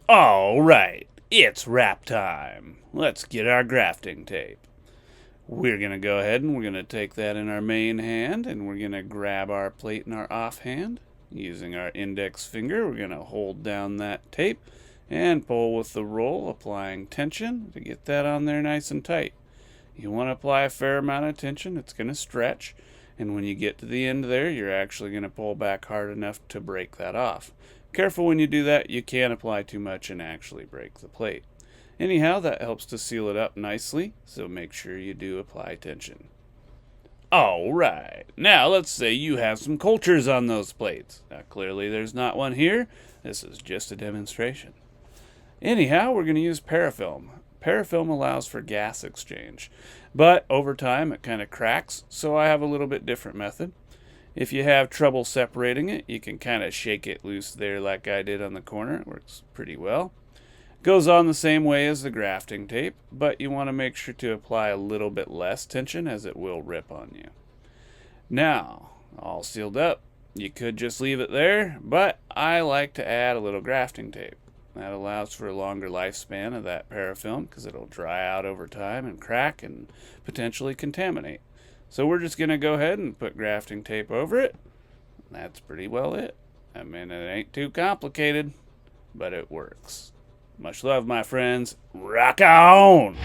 All right, it's wrap time. Let's get our grafting tape. We're going to go ahead and we're going to take that in our main hand and we're going to grab our plate in our offhand. Using our index finger, we're going to hold down that tape and pull with the roll, applying tension to get that on there nice and tight. You want to apply a fair amount of tension, it's going to stretch, and when you get to the end there, you're actually going to pull back hard enough to break that off. Careful when you do that, you can apply too much and actually break the plate. Anyhow, that helps to seal it up nicely, so make sure you do apply tension. Alright, now let's say you have some cultures on those plates. Now clearly there's not one here, this is just a demonstration. Anyhow, we're going to use Parafilm. Parafilm allows for gas exchange, but over time it kind of cracks, so I have a little bit different method. If you have trouble separating it, you can kind of shake it loose there like I did on the corner. It works pretty well. Goes on the same way as the grafting tape, but you want to make sure to apply a little bit less tension as it will rip on you. Now, all sealed up, you could just leave it there, but I like to add a little grafting tape. That allows for a longer lifespan of that parafilm because it'll dry out over time and crack and potentially contaminate. So we're just going to go ahead and put grafting tape over it. That's pretty well it. I mean, it ain't too complicated, but it works. Much love, my friends. Rock on!